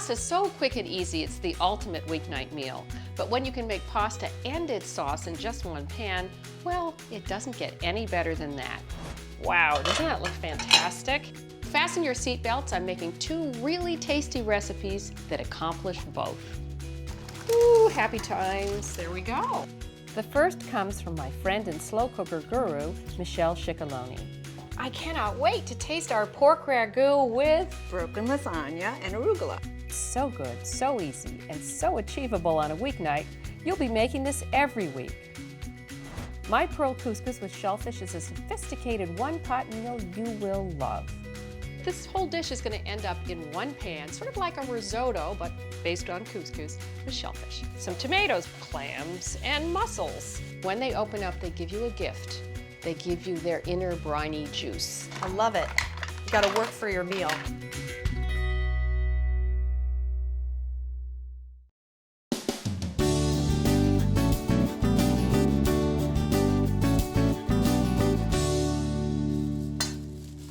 Pasta's so quick and easy, it's the ultimate weeknight meal. But when you can make pasta and its sauce in just one pan, well, it doesn't get any better than that. Wow, doesn't that look fantastic? Fasten your seatbelts, I'm making 2 really tasty recipes that accomplish both. Ooh, happy times, there we go. The first comes from my friend and slow cooker guru, Michele Scicolone. I cannot wait to taste our pork ragu with broken lasagna and arugula. So good, so easy, and so achievable on a weeknight, you'll be making this every week. My Pearl Couscous with shellfish is a sophisticated one-pot meal you will love. This whole dish is going to end up in one pan, sort of like a risotto, but based on couscous with shellfish. Some tomatoes, clams, and mussels. When they open up, they give you a gift. They give you their inner briny juice. I love it. You gotta work for your meal.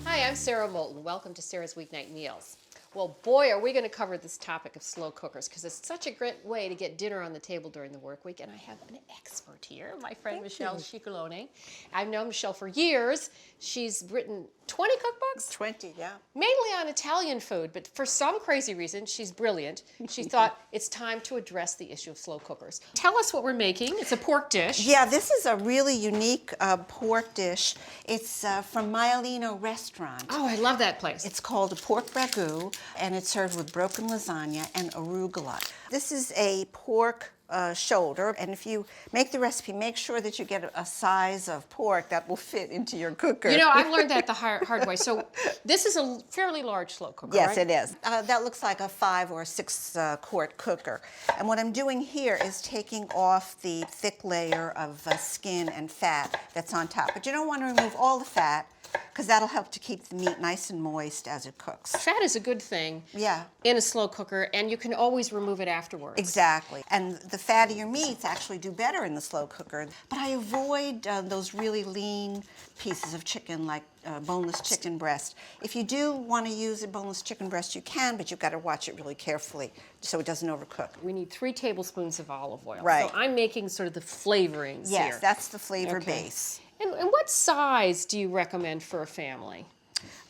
Hi, I'm Sara Moulton. Welcome to Sara's Weeknight Meals. Well, boy, are we going to cover this topic of slow cookers, because it's such a great way to get dinner on the table during the work week. And I have an expert here, my friend Michele Scicolone. I've known Michele for years. She's written 20 cookbooks? 20, yeah. Mainly on Italian food, but for some crazy reason, she's brilliant. She thought it's time to address the issue of slow cookers. Tell us what we're making. It's a pork dish. Yeah, this is a really unique pork dish. It's from Maialino Restaurant. Oh, I love that place. It's called a pork ragu, and it's served with broken lasagna and arugula. This is a pork shoulder, and if you make the recipe, make sure that you get a size of pork that will fit into your cooker. You know, I've learned that the hard way. So this is a fairly large slow cooker, yes, right? it is. That looks like a 5 or 6 quart cooker. And what I'm doing here is taking off the thick layer of skin and fat that's on top. But you don't want to remove all the fat, because that'll help to keep the meat nice and moist as it cooks. Fat is a good thing in a slow cooker, and you can always remove it afterwards. Exactly. And the fattier meats actually do better in the slow cooker. But I avoid those really lean pieces of chicken, like boneless chicken breast. If you do want to use a boneless chicken breast, you can, but you've got to watch it really carefully so it doesn't overcook. We need 3 tablespoons of olive oil. Right. So I'm making sort of the flavorings here. Yes, that's the flavor base. And what size do you recommend for a family?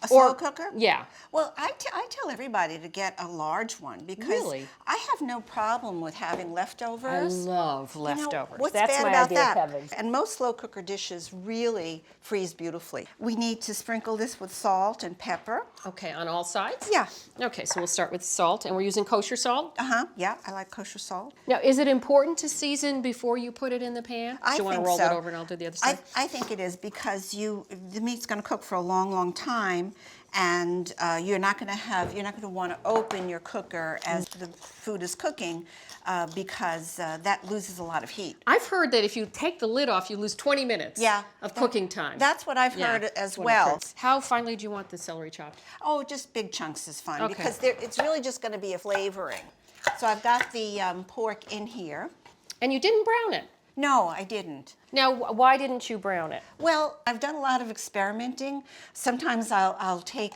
A slow cooker? Yeah. Well, I tell everybody to get a large one, because I have no problem with having leftovers. I love leftovers. What's That's bad my about idea that? of heaven. And most slow cooker dishes really freeze beautifully. We need to sprinkle this with salt and pepper. Okay, on all sides? Yeah. Okay, so we'll start with salt, and we're using kosher salt? Yeah, I like kosher salt. Now, is it important to season before you put it in the pan? I think so. Do you want to roll it over and I'll do the other side? I think it is, because the meat's going to cook for a long, long time, and you're not going to want to open your cooker as the food is cooking, because that loses a lot of heat. I've heard that if you take the lid off, you lose 20 minutes of cooking time. That's what I've heard as well. How finely do you want the celery chopped? Oh, just big chunks is fine, because it's really just going to be a flavoring. So I've got the pork in here. And you didn't brown it? No, I didn't. Now, why didn't you brown it? Well, I've done a lot of experimenting. Sometimes I'll take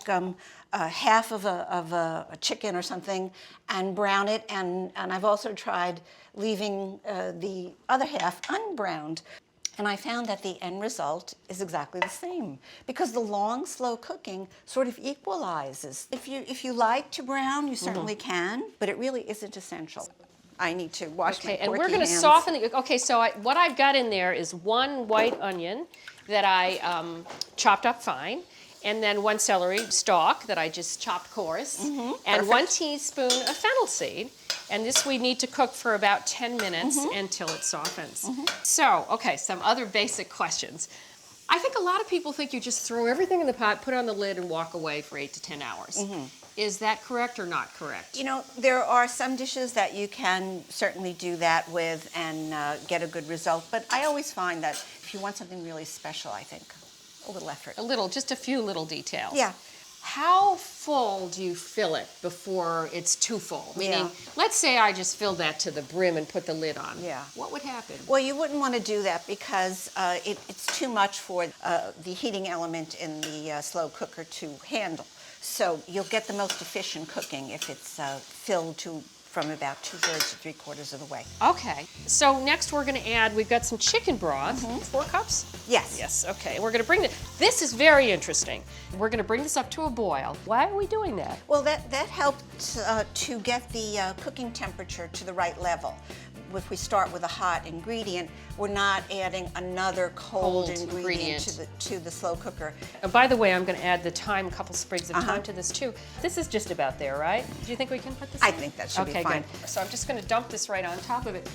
half of a chicken or something and brown it, and I've also tried leaving the other half unbrowned. And I found that the end result is exactly the same, because the long, slow cooking sort of equalizes. If you like to brown, you certainly can, but it really isn't essential. I need to wash my porky and we're going to soften the, so what I've got in there is 1 white onion that I chopped up fine, and then 1 celery stalk that I just chopped coarse, and 1 teaspoon of fennel seed. And this we need to cook for about 10 minutes until it softens. So, okay, some other basic questions. I think a lot of people think you just throw everything in the pot, put it on the lid, and walk away for 8 to 10 hours. Is that correct or not correct? You know, there are some dishes that you can certainly do that with and get a good result, but I always find that if you want something really special, I think a little effort. Just a few little details. Yeah. How full do you fill it before it's too full? Meaning, let's say I just filled that to the brim and put the lid on. Yeah. What would happen? Well, you wouldn't want to do that, because it's too much for the heating element in the slow cooker to handle. So you'll get the most efficient cooking if it's filled to from about 2/3 to 3/4 of the way. Okay, so next we're gonna add, we've got some chicken broth, 4 cups? Yes. Yes, okay, we're gonna bring this is very interesting. We're gonna bring this up to a boil. Why are we doing that? Well, that helps to get the cooking temperature to the right level. If we start with a hot ingredient, we're not adding another cold ingredient to the slow cooker. By the way, I'm going to add the thyme, a couple sprigs of thyme to this too. This is just about there, right? Do you think we can put this in? I think that should be fine. Good. So I'm just going to dump this right on top of it.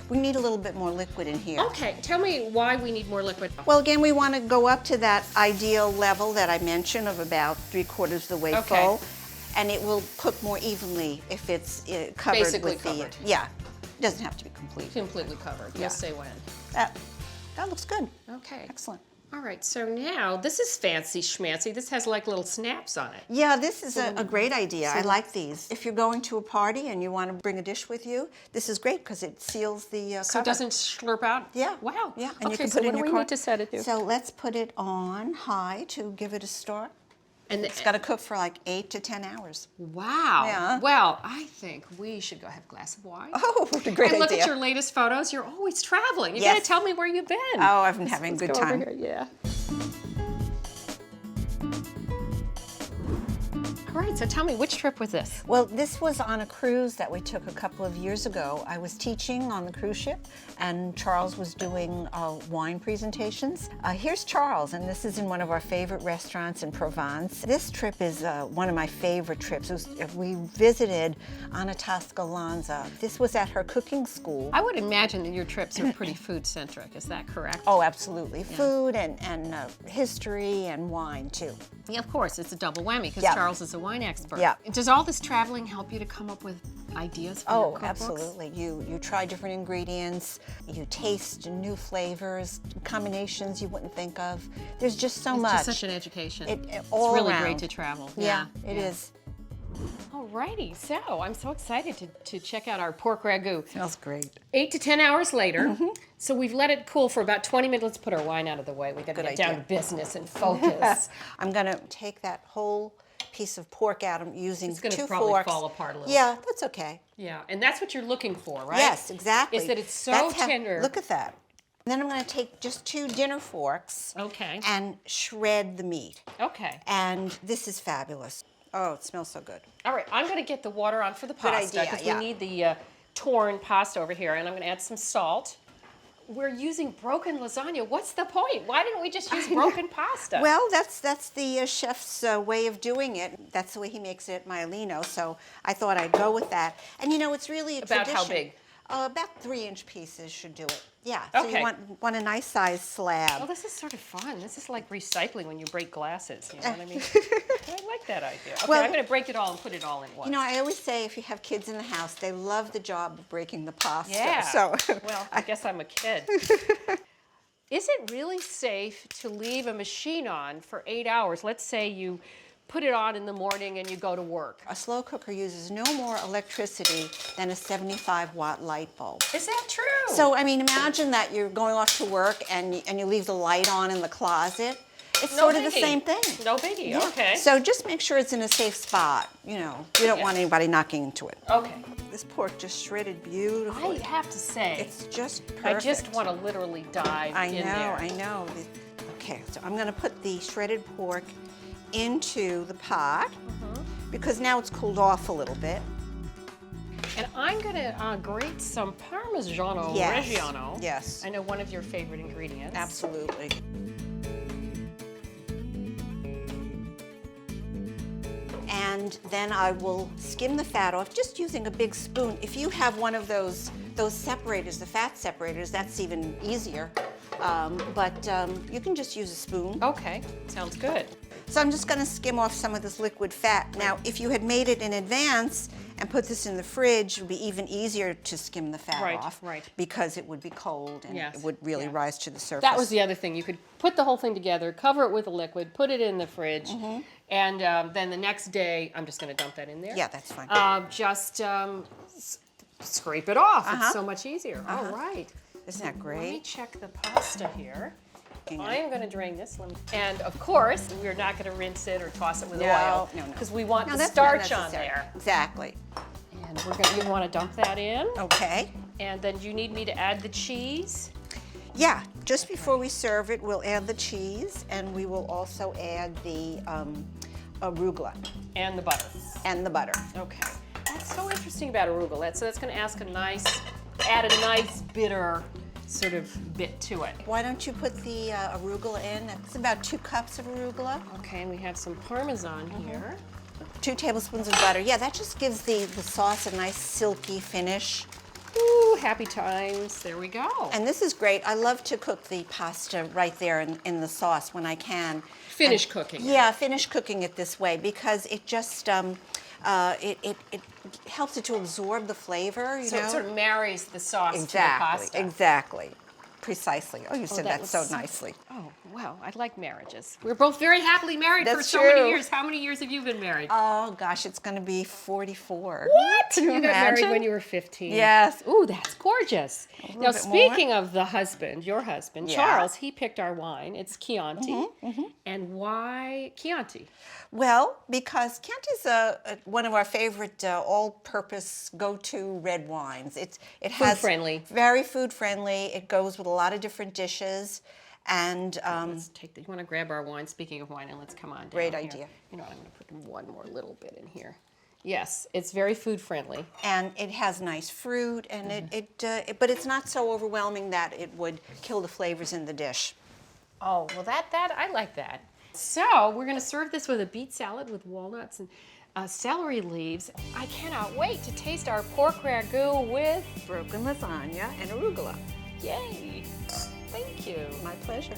We need a little bit more liquid in here. Okay, tell me why we need more liquid. Well, again, we want to go up to that ideal level that I mentioned of about 3/4 of the way full. And it will cook more evenly if it's covered Basically with covered. Yeah, it doesn't have to be complete. Completely covered. Yeah. You'll say when. That looks good. Okay. Excellent. All right, so now this is fancy schmancy. This has like little snaps on it. Yeah, this is a great idea. I like these. If you're going to a party and you want to bring a dish with you, this is great because it seals the cover. So it doesn't slurp out? Yeah. Wow. Yeah, and Okay, you can so put it what in do your we need to set it to? So let's put it on high to give it a start. And It's got to cook for like 8 to 10 hours. Wow. Yeah. Well, I think we should go have a glass of wine. Oh, what a great idea. And look at your latest photos. You're always traveling. You Yes. got to tell me where you've been. Oh, I've been having a good Let's go over time. here. Yeah. All right, so tell me, which trip was this? Well, this was on a cruise that we took a couple of years ago. I was teaching on the cruise ship, and Charles was doing wine presentations. Here's Charles, and this is in one of our favorite restaurants in Provence. This trip is one of my favorite trips. We visited Anna Toscalanza. This was at her cooking school. I would imagine that your trips are pretty food-centric. Is that correct? Oh, absolutely. Food and history and wine, too. Yeah, of course. It's a double whammy because Yeah. Charles is a wine expert. Yeah. Does all this traveling help you to come up with ideas for your cookbooks? Absolutely. You try different ingredients, you taste new flavors, combinations you wouldn't think of. There's just so much. It's just such an education. All it's really around. great to travel. Yeah, it is. Alrighty, so I'm so excited to check out our pork ragu. Smells great. 8 to 10 hours later, so we've let it cool for about 20 minutes. Let's put our wine out of the way. We've got to Good get down idea. to business and focus. I'm going to take that whole piece of pork out. I'm using It's going to 2 probably forks. fall apart a little. Yeah, that's okay. Yeah, and that's what you're looking for, right? Yes, exactly. Is that it's so That's how- tender. Look at that. Then I'm going to take just 2 dinner forks Okay. and shred the meat. Okay. And this is fabulous. Oh, it smells so good. All right, I'm going to get the water on for the pasta idea, because yeah. we need the torn pasta over here, and I'm going to add some salt. We're using broken lasagna. What's the point? Why didn't we just use broken pasta? Well, that's the chef's way of doing it. That's the way he makes it at Maialino, so I thought I'd go with that. And you know, it's really a About tradition. how big? About 3-inch pieces should do it. Yeah, so Okay. you want a nice sized slab. Well, this is sort of fun. This is like recycling when you break glasses. You know what I mean? I like that idea. Okay, Well- I'm going to break it all and put it all in one. You know, I always say if you have kids in the house, they love the job of breaking the pasta. Yeah. So, Well, I guess I'm a kid. Is it really safe to leave a machine on for 8 hours? Let's say you put it on in the morning and you go to work. a slow cooker uses no more electricity than a 75-watt light bulb. Is that true? So, I mean, imagine that you're going off to work and you leave the light on in the closet. It's No sort of the biggie. same thing. No biggie, Yeah. okay. So just make sure it's in a safe spot. You know, you don't want anybody knocking into it. Okay. This pork just shredded I beautifully. have to say, It's just perfect. I just want to literally dive I in know, there. I know. Okay, so I'm going to put the shredded pork into the pot because now it's cooled off a little bit. And I'm going to grate some Parmigiano Yes. Reggiano. Yes. I know one of your favorite ingredients. Absolutely. And then I will skim the fat off just using a big spoon. If you have one of those separators, the fat separators, that's even easier. But you can just use a spoon. Okay, sounds good. So I'm just going to skim off some of this liquid fat. Now, if you had made it in advance and put this in the fridge, it would be even easier to skim the fat Right, off right. because it would be cold and Yes, it would really yeah. rise to the surface. That was the other thing. You could put the whole thing together, cover it with a liquid, put it in the fridge, and then the next day, I'm just going to dump that in there. Yeah, that's fine. Just scrape it off. It's so much easier. All right. Isn't that Let me great? check the pasta here. I am going to drain this one. And of course, we're not going to rinse it or toss it with No, oil. no. Because we want the that's not starch on necessary. there. Exactly. And you want to dump that in. Okay. And then you need me to add the cheese. Yeah, just before we serve it, we'll add the cheese, and we will also add the arugula. And the butter. And the butter. Okay. That's so interesting about arugula. So that's going to add a nice bitter sort of bit to it. Why don't you put the arugula in? It's about 2 cups of arugula. Okay, and we have some Parmesan here. 2 tablespoons of butter. Yeah, that just gives the sauce a nice silky finish. Ooh, happy times. There we go. And this is great. I love to cook the pasta right there in the sauce when I can. Finish cooking it. Yeah, finish cooking it this way because it just it helps it to absorb the flavor. You So know? it sort of marries the sauce to the Exactly. pasta. Exactly. Precisely. Oh, you said that that was so so- nicely. Oh, wow. I like marriages. We're both very happily married for That's so many true. years. How many years have you been married? Oh gosh, it's going to be 44. What? Can you got married imagine? when you were 15. Yes. Ooh, that's gorgeous. Now, bit speaking of the husband, your husband, Yeah. Charles, he picked our wine. It's Chianti. And why Chianti? Well, because Chianti's one of our favorite all-purpose go-to red wines. It has friendly. Very food friendly. It goes with a lot of different dishes, and Let's take you want to grab our wine. Speaking of wine, and let's come on down Great here. idea. You know what? I'm going to put one more little bit in here. Yes, it's very food friendly. it has nice fruit, and but it's not so overwhelming that it would kill the flavors in the dish. Oh, well, that I like that. So we're going to serve this with a beet salad with walnuts and celery leaves. I cannot wait to taste our pork ragu with Broken lasagna and arugula. yay! Thank you. My pleasure.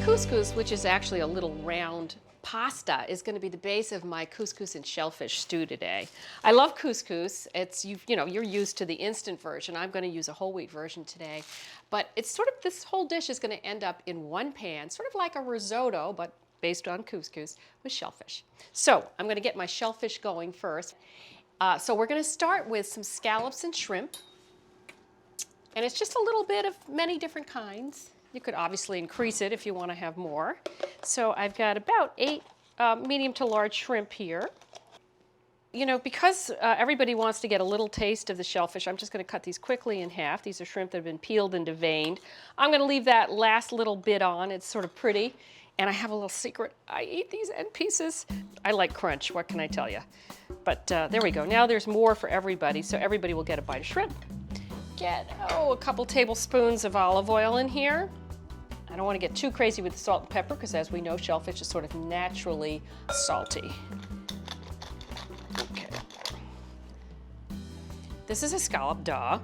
Couscous, which is actually a little round pasta, is going to be the base of my couscous and shellfish stew today. I love couscous. You're used to the instant version. I'm going to use a whole wheat version today. But it's sort of, this whole dish is going to end up in one pan, sort of like a risotto, but based on couscous with shellfish. So I'm going to get my shellfish going first. So we're going to start with some scallops and shrimp. And it's just a little bit of many different kinds. You could obviously increase it if you want to have more. So I've got about 8 medium to large shrimp here. You know, because everybody wants to get a little taste of the shellfish, I'm just going to cut these quickly in half. These are shrimp that have been peeled and deveined. I'm going to leave that last little bit on. It's sort of pretty. And I have a little secret. I eat these end pieces. I like crunch, what can I tell you? But there we go. Now there's more for everybody, so everybody will get a bite of shrimp. Get, a couple tablespoons of olive oil in here. I don't want to get too crazy with the salt and pepper because, as we know, shellfish is sort of naturally salty. Okay. This is a scallop, duh.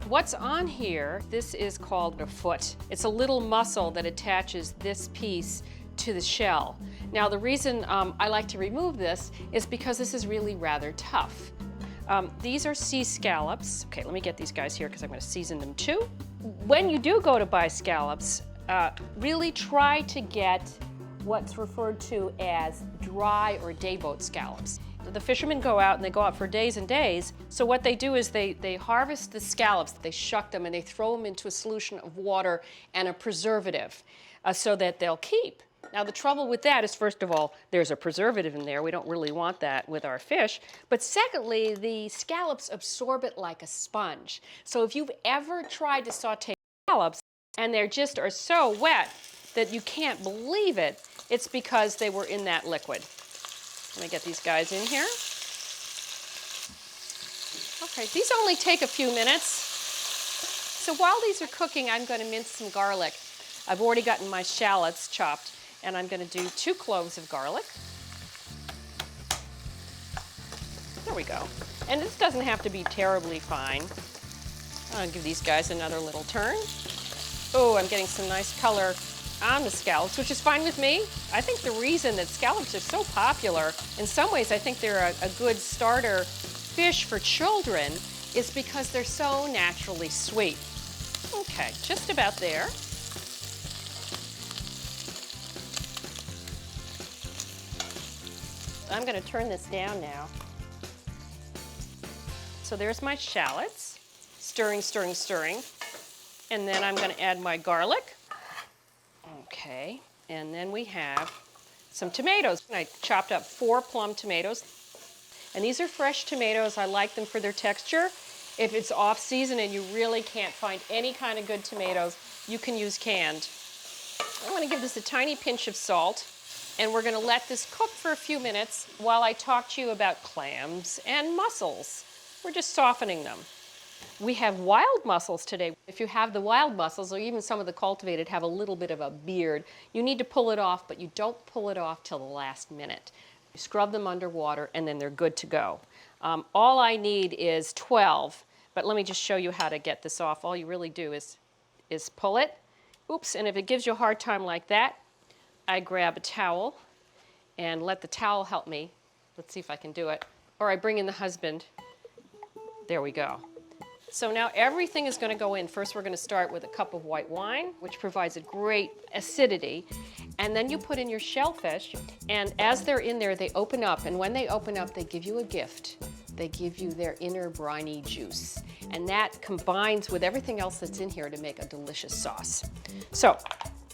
What's on here, this is called a foot. It's a little muscle that attaches this piece to the shell. Now, the reason I like to remove this is because this is really rather tough. These are sea scallops. Okay, let me get these guys here because I'm going to season them too. When you do go to buy scallops, really try to get what's referred to as dry or day boat scallops. The fishermen go out and they go out for days and days. So what they do is they harvest the scallops, they shuck them, and they throw them into a solution of water and a preservative so that they'll keep. Now, the trouble with that is, first of all, there's a preservative in there. We don't really want that with our fish. But secondly, the scallops absorb it like a sponge. So if you've ever tried to saute scallops and they just are so wet that you can't believe it, it's because they were in that liquid. Let me get these guys in here. Okay, these only take a few minutes. So while these are cooking, I'm going to mince some garlic. I've already gotten my shallots chopped. And I'm going to do 2 cloves of garlic. There we go. And this doesn't have to be terribly fine. I'll give these guys another little turn. Oh, I'm getting some nice color on the scallops, which is fine with me. I think the reason that scallops are so popular, in some ways I think they're a good starter fish for children, is because they're so naturally sweet. Okay, just about there. I'm going to turn this down now. So there's my shallots. Stirring, stirring, stirring. And then I'm going to add my garlic. Okay, and then we have some tomatoes. I chopped up 4 plum tomatoes. And these are fresh tomatoes. I like them for their texture. If it's off season and you really can't find any kind of good tomatoes, you can use canned. I'm going to give this a tiny pinch of salt, and we're going to let this cook for a few minutes while I talk to you about clams and mussels. We're just softening them. We have wild mussels today. If you have the wild mussels, or even some of the cultivated, have a little bit of a beard, you need to pull it off, but you don't pull it off till the last minute. You scrub them underwater, and then they're good to go. All I need is 12, but let me just show you how to get this off. All you really do is pull it. Oops, and if it gives you a hard time like that, I grab a towel and let the towel help me. Let's see if I can do it. Or I bring in the husband. There we go. So now everything is going to go in. First, we're going to start with a cup of white wine, which provides a great acidity. And then you put in your shellfish, and as they're in there, they open up. And when they open up, they give you a gift. They give you their inner briny juice. And that combines with everything else that's in here to make a delicious sauce. So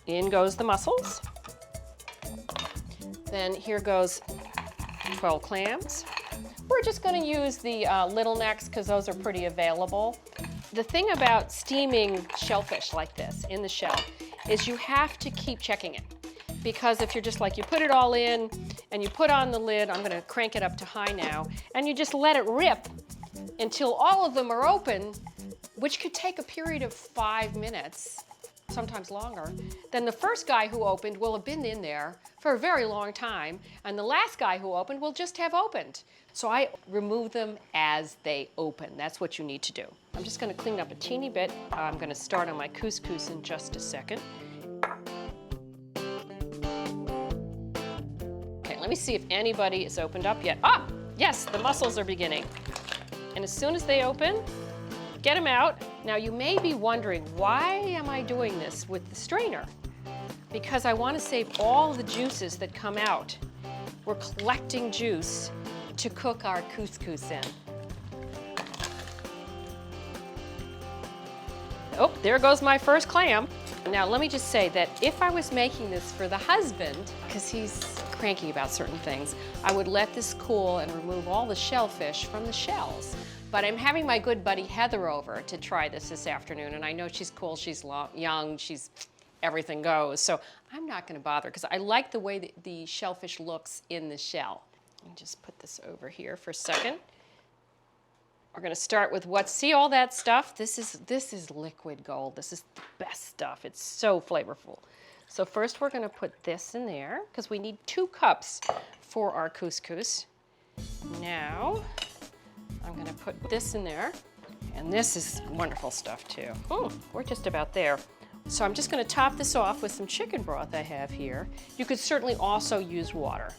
in goes the mussels. Then here goes 12 clams. We're just going to use the little necks because those are pretty available. The thing about steaming shellfish like this in the shell is you have to keep checking it. Because if you're just like, you put it all in and you put on the lid, I'm going to crank it up to high now, and you just let it rip until all of them are open, which could take a period of 5 minutes, sometimes longer, then the first guy who opened will have been in there for a very long time, and the last guy who opened will just have opened. So I remove them as they open. That's what you need to do. I'm just going to clean up a teeny bit. I'm going to start on my couscous in just a second. Okay, let me see if anybody is opened up yet. Ah, yes, the mussels are beginning. And as soon as they open, get them out. Now you may be wondering, why am I doing this with the strainer? Because I want to save all the juices that come out. We're collecting juice to cook our couscous in. Oh, there goes my first clam. Now let me just say that if I was making this for the husband, because he's cranky about certain things, I would let this cool and remove all the shellfish from the shells. But I'm having my good buddy Heather over to try this afternoon, and I know she's cool, she's young, everything goes. So I'm not going to bother because I like the way that the shellfish looks in the shell. Let me just put this over here for a second. We're going to start with see all that stuff? This is liquid gold. This is the best stuff. It's so flavorful. So first we're going to put this in there because we need 2 cups for our couscous. Now I'm going to put this in there, and this is wonderful stuff too. We're just about there. So I'm just going to top this off with some chicken broth I have here. You could certainly also use water.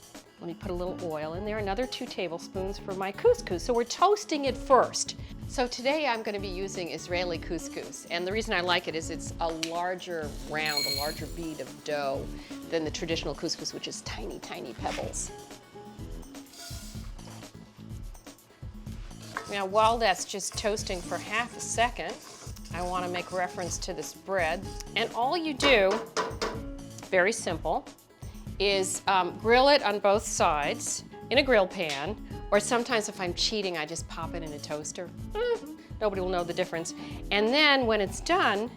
Let me put a little oil in there, another 2 tablespoons for my couscous. So we're toasting it first. So today I'm going to be using Israeli couscous, and the reason I like it is it's a larger round, a larger bead of dough than the traditional couscous, which is tiny, tiny pebbles. Now while that's just toasting for half a second, I want to make reference to this bread. And all you do, very simple, is grill it on both sides in a grill pan, or sometimes if I'm cheating, I just pop it in a toaster. Nobody will know the difference. And then when it's done,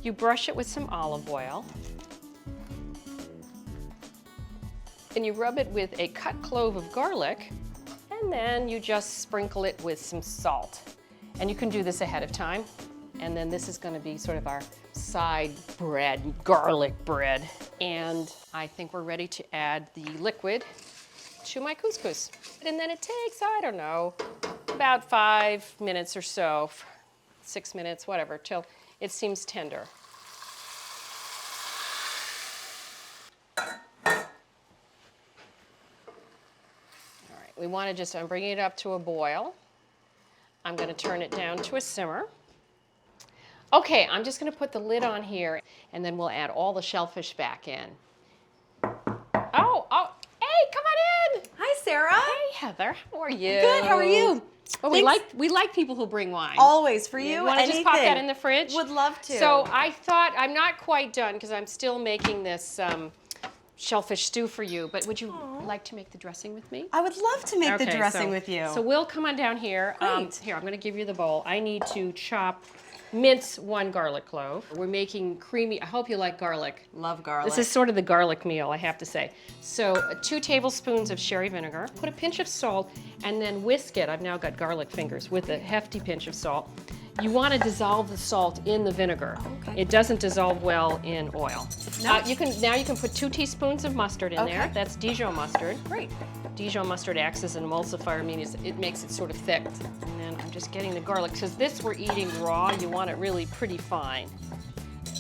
you brush it with some olive oil, and you rub it with a cut clove of garlic, and then you just sprinkle it with some salt. And you can do this ahead of time. And then this is going to be sort of our side bread, garlic bread. And I think we're ready to add the liquid to my couscous. And then it takes, I don't know, about 5 minutes or so, 6 minutes, whatever, till it seems tender. All right, we want to I'm bringing it up to a boil. I'm going to turn it down to a simmer. Okay, I'm just going to put the lid on here, and then we'll add all the shellfish back in. Oh, hey, come on in! Hi, Sarah. Hey, Heather. How are you? Good. How are you? Oh, we like people who bring wine. Always for you. You want to just pop that in the fridge? Would love to. So I thought, I'm not quite done because I'm still making this shellfish stew for you, but would you like to make the dressing with me? I would love to make the dressing with you. So we'll come on down here. Great. Here, I'm going to give you the bowl. I need to mince 1 garlic clove. We're making creamy, I hope you like garlic. Love garlic. This is sort of the garlic meal, I have to say. So 2 tablespoons of sherry vinegar, put a pinch of salt, and then whisk it. I've now got garlic fingers with a hefty pinch of salt. You want to dissolve the salt in the vinegar. Okay. It doesn't dissolve well in oil. No. Now you can put 2 teaspoons of mustard in there. That's Dijon mustard. Great. Dijon mustard acts as an emulsifier, meaning it makes it sort of thick. And then I'm just getting the garlic, because this we're eating raw. You want it really pretty fine.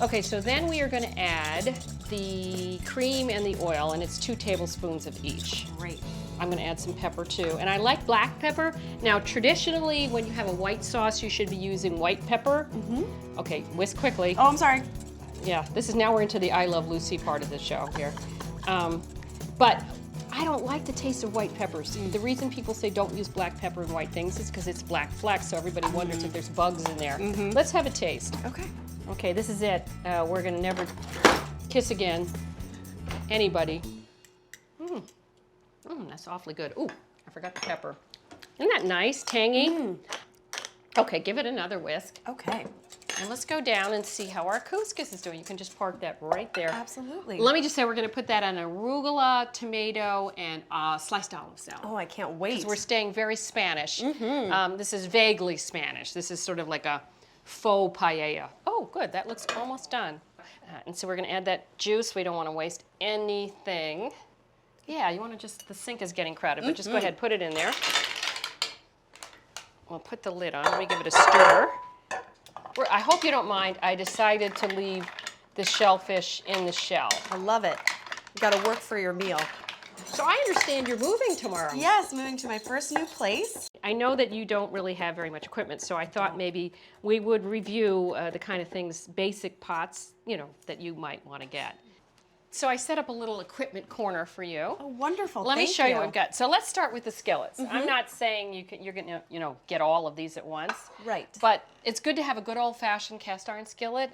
Okay, so then we are going to add the cream and the oil, and it's 2 tablespoons of each. Great. I'm going to add some pepper too. And I like black pepper. Now, traditionally, when you have a white sauce, you should be using white pepper. Okay, whisk quickly. Oh, I'm sorry. Yeah, now we're into the I Love Lucy part of the show here. But I don't like the taste of white peppers. The reason people say don't use black pepper in white things is because it's black flecks, so everybody wonders if there's bugs in there. Let's have a taste. Okay. Okay, this is it. We're gonna never kiss again. Anybody. That's awfully good. Ooh, I forgot the pepper. Isn't that nice, tangy? Okay, give it another whisk. Okay. And let's go down and see how our couscous is doing. You can just park that right there. Absolutely. Let me just say we're gonna put that on arugula, tomato, and sliced olive salad. Oh, I can't wait. Because we're staying very Spanish. This is vaguely Spanish. This is sort of like a faux paella. Oh, good, that looks almost done. And so we're gonna add that juice. We don't wanna waste anything. Yeah, you wanna the sink is getting crowded, but just go ahead, put it in there. We'll put the lid on. Let me give it a stir. I hope you don't mind. I decided to leave the shellfish in the shell. I love it. You got to work for your meal. So I understand you're moving tomorrow. Yes, moving to my first new place. I know that you don't really have very much equipment, so I thought maybe we would review the kind of things, basic pots, that you might want to get. So I set up a little equipment corner for you. Oh, wonderful. Let me show you what I've got. So let's start with the skillets. I'm not saying you're going to get all of these at once. Right. But it's good to have a good old-fashioned cast iron skillet.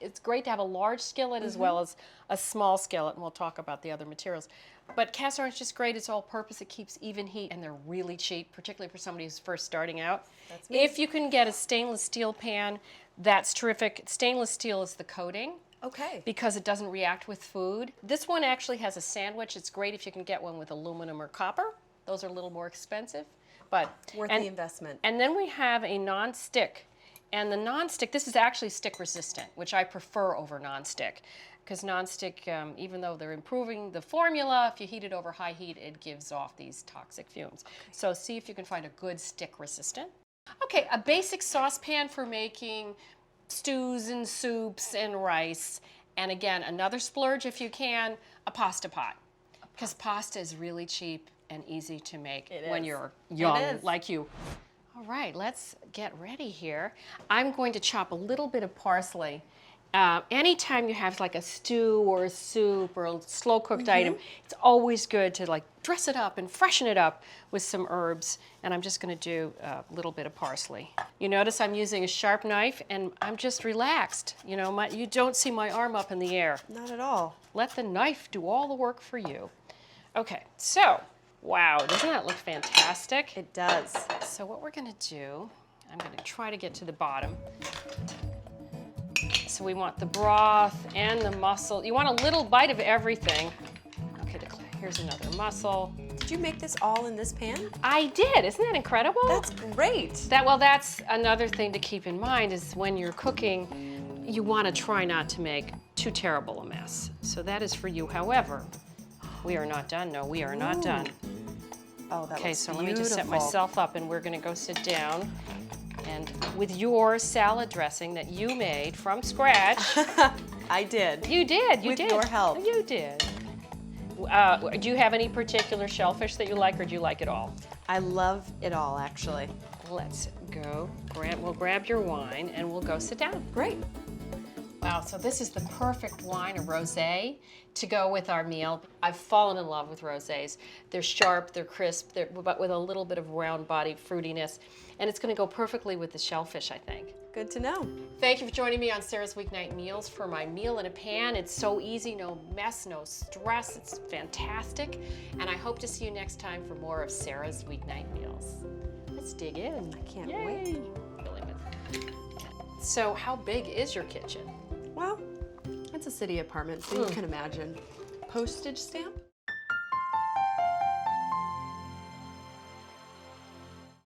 It's great to have a large skillet as well as a small skillet, and we'll talk about the other materials. But cast iron's just great. It's all-purpose. It keeps even heat, and they're really cheap, particularly for somebody who's first starting out. That's me. If you can get a stainless steel pan, that's terrific. Stainless steel is the coating. Okay. Because it doesn't react with food. This one actually has a sandwich. It's great if you can get one with aluminum or copper. Those are a little more expensive, but worth the investment. And then we have a non-stick. And the non-stick, this is actually stick resistant, which I prefer over non-stick. Because non-stick, even though they're improving the formula, if you heat it over high heat, it gives off these toxic fumes. Okay. So see if you can find a good stick resistant. Okay, a basic saucepan for making stews and soups and rice. And again, another splurge if you can, a pasta pot. Because pasta is really cheap and easy to make when you're young like you. All right, let's get ready here. I'm going to chop a little bit of parsley. Anytime you have like a stew or a soup or a slow cooked item, it's always good to dress it up and freshen it up with some herbs. And I'm just gonna do a little bit of parsley. You notice I'm using a sharp knife and I'm just relaxed. You don't see my arm up in the air. Not at all. Let the knife do all the work for you. Okay, so, wow, doesn't that look fantastic? It does. So what we're gonna do, I'm gonna try to get to the bottom. So we want the broth and the muscle. You want a little bite of everything. Okay, here's another mussel. Did you make this all in this pan? I did. Isn't that incredible? That's great. That's another thing to keep in mind is when you're cooking, you want to try not to make too terrible a mess. So that is for you. However, we are not done. No, we are not done. Oh, that okay, looks so beautiful. let me just set myself up and we're going to go sit down. And with your salad dressing that you made from scratch. I did. You did. With your help. You did. Do you have any particular shellfish that you like, or do you like it all? I love it all, actually. Let's go. We'll grab your wine and we'll go sit down. Great. Wow, so this is the perfect wine, a rosé, to go with our meal. I've fallen in love with rosés. They're sharp, they're crisp, but with a little bit of round-bodied fruitiness, and it's going to go perfectly with the shellfish, I think. Good to know. Thank you for joining me on Sarah's Weeknight Meals for my meal in a pan. It's so easy, no mess, no stress. It's fantastic, and I hope to see you next time for more of Sarah's Weeknight Meals. Let's dig in. I can't Yay. wait. Really good. So, how big is your kitchen? Well, it's a city apartment, so you can imagine. Postage stamp?